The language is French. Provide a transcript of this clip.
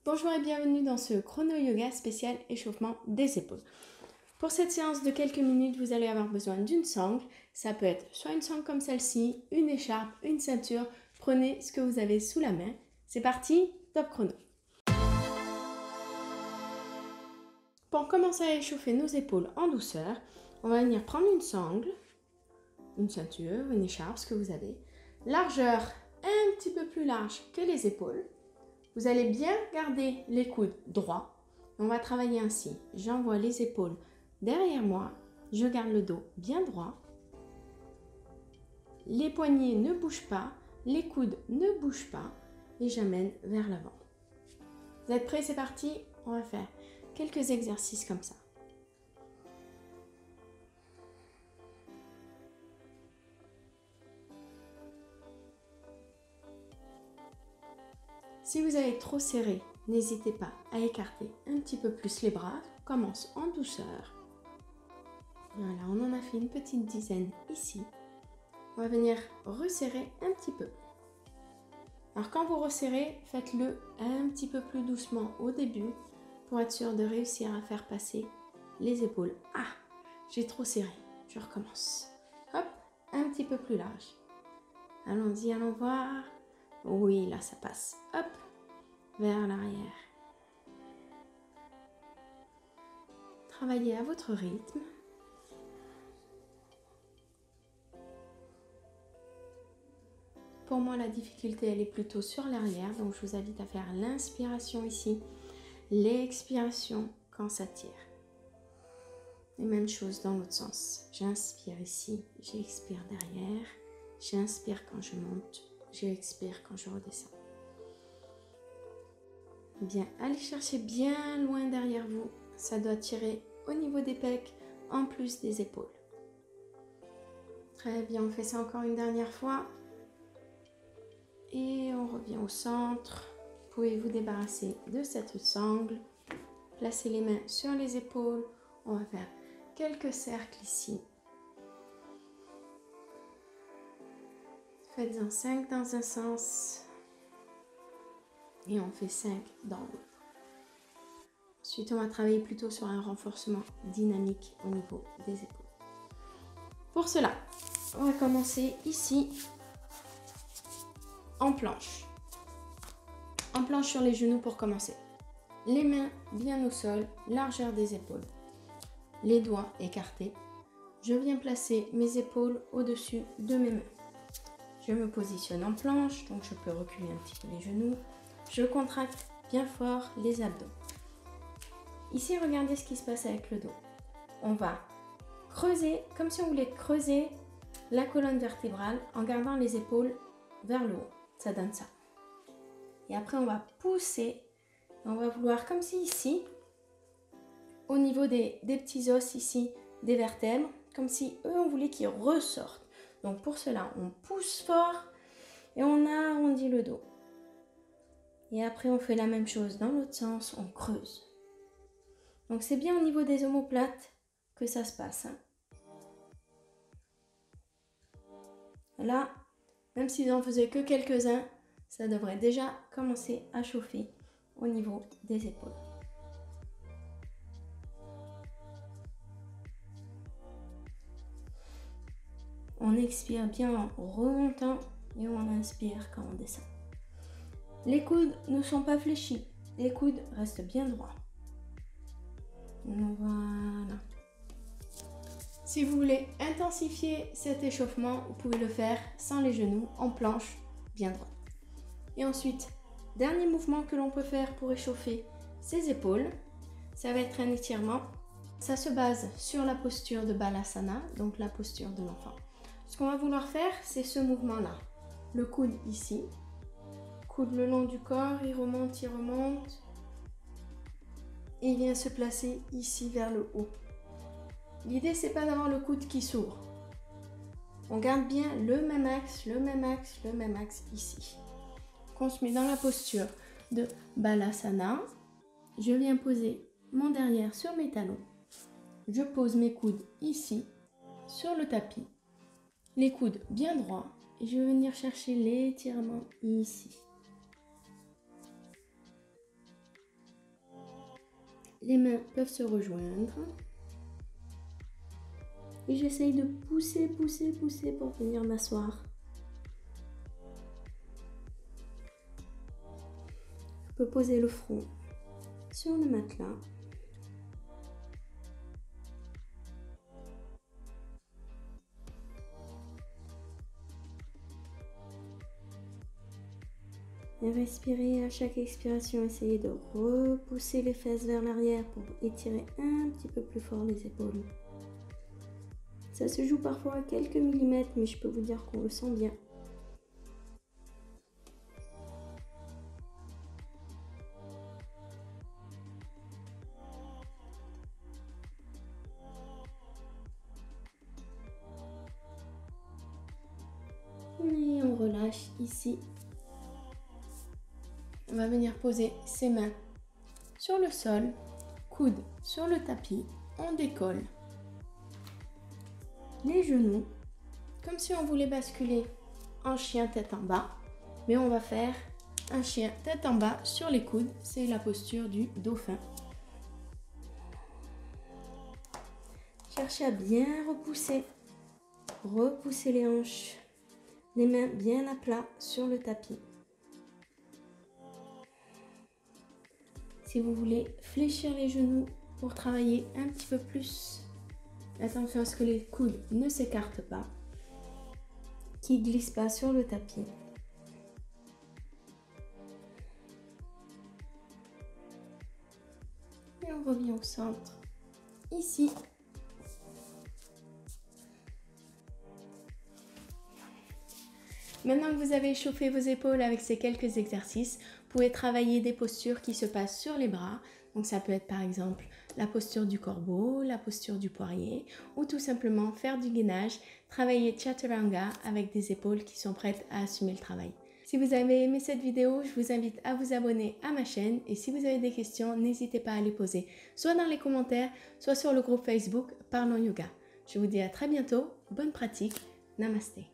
Bonjour et bienvenue dans ce chrono yoga spécial échauffement des épaules. Pour cette séance de quelques minutes, vous allez avoir besoin d'une sangle. Ça peut être soit une sangle comme celle-ci, une écharpe, une ceinture. Prenez ce que vous avez sous la main. C'est parti, top chrono. Pour commencer à échauffer nos épaules en douceur, on va venir prendre une sangle, une ceinture, une écharpe, ce que vous avez. Largeur un petit peu plus large que les épaules. Vous allez bien garder les coudes droits. On va travailler ainsi. J'envoie les épaules derrière moi. Je garde le dos bien droit. Les poignets ne bougent pas. Les coudes ne bougent pas. Et j'amène vers l'avant. Vous êtes prêts? C'est parti. On va faire quelques exercices comme ça. Si vous avez trop serré, n'hésitez pas à écarter un petit peu plus les bras. On commence en douceur. Voilà, on en a fait une petite dizaine ici. On va venir resserrer un petit peu. Alors quand vous resserrez, faites-le un petit peu plus doucement au début pour être sûr de réussir à faire passer les épaules. Ah, j'ai trop serré. Je recommence. Hop, un petit peu plus large. Allons-y, allons voir. Oui, là ça passe. Hop, vers l'arrière. Travaillez à votre rythme. Pour moi, la difficulté, elle est plutôt sur l'arrière, donc je vous invite à faire l'inspiration ici, l'expiration quand ça tire. Et même chose dans l'autre sens. J'inspire ici, j'expire derrière, j'inspire quand je monte, j'expire quand je redescends. Bien, allez chercher bien loin derrière vous. Ça doit tirer au niveau des pecs, en plus des épaules. Très bien, on fait ça encore une dernière fois. Et on revient au centre. Vous pouvez vous débarrasser de cette sangle. Placez les mains sur les épaules. On va faire quelques cercles ici. Faites-en 5 dans un sens. Et on fait 5 dans l'autre. Ensuite, on va travailler plutôt sur un renforcement dynamique au niveau des épaules. Pour cela, on va commencer ici en planche. En planche sur les genoux pour commencer. Les mains bien au sol, largeur des épaules. Les doigts écartés. Je viens placer mes épaules au-dessus de mes mains. Je me positionne en planche, donc je peux reculer un petit peu les genoux. Je contracte bien fort les abdos. Ici, regardez ce qui se passe avec le dos. On va creuser, comme si on voulait creuser la colonne vertébrale en gardant les épaules vers le haut. Ça donne ça. Et après, on va pousser. On va vouloir, comme si ici, au niveau des petits os ici, des vertèbres, comme si eux, on voulait qu'ils ressortent. Donc pour cela, on pousse fort et on arrondit le dos. Et après, on fait la même chose dans l'autre sens, on creuse. Donc c'est bien au niveau des omoplates que ça se passe. Là, même si j'en faisais que quelques-uns, ça devrait déjà commencer à chauffer au niveau des épaules. On expire bien en remontant et on inspire quand on descend. Les coudes ne sont pas fléchis, les coudes restent bien droits. Voilà. Si vous voulez intensifier cet échauffement, vous pouvez le faire sans les genoux, en planche, bien droite. Et ensuite, dernier mouvement que l'on peut faire pour échauffer ses épaules, ça va être un étirement. Ça se base sur la posture de Balasana, donc la posture de l'enfant. Ce qu'on va vouloir faire, c'est ce mouvement-là. Le coude ici, coude le long du corps, il remonte, et il vient se placer ici vers le haut. L'idée, c'est pas d'avoir le coude qui s'ouvre. On garde bien le même axe, le même axe, le même axe ici. On se met dans la posture de Balasana. Je viens poser mon derrière sur mes talons. Je pose mes coudes ici, sur le tapis. Les coudes bien droits. Et je vais venir chercher l'étirement ici. les mains peuvent se rejoindre. Et j'essaye de pousser pour venir m'asseoir. Je peux poser le front sur le matelas. Et respirer à chaque expiration, essayez de repousser les fesses vers l'arrière pour étirer un petit peu plus fort les épaules. Ça se joue parfois à quelques millimètres, mais je peux vous dire qu'on le sent bien. Et on relâche ici. On va venir poser ses mains sur le sol, coude sur le tapis, on décolle les genoux, comme si on voulait basculer en chien tête en bas, mais on va faire un chien tête en bas sur les coudes, c'est la posture du dauphin. Cherchez à bien repousser les hanches, les mains bien à plat sur le tapis. Si vous voulez fléchir les genoux pour travailler un petit peu plus, attention à ce que les coudes ne s'écartent pas, qu'ils ne glissent pas sur le tapis. Et on revient au centre, ici. Maintenant que vous avez échauffé vos épaules avec ces quelques exercices, vous pouvez travailler des postures qui se passent sur les bras. Donc ça peut être par exemple la posture du corbeau, la posture du poirier ou tout simplement faire du gainage, travailler chaturanga avec des épaules qui sont prêtes à assumer le travail. Si vous avez aimé cette vidéo, je vous invite à vous abonner à ma chaîne et si vous avez des questions, n'hésitez pas à les poser soit dans les commentaires, soit sur le groupe Facebook Parlons Yoga. Je vous dis à très bientôt, bonne pratique, namasté.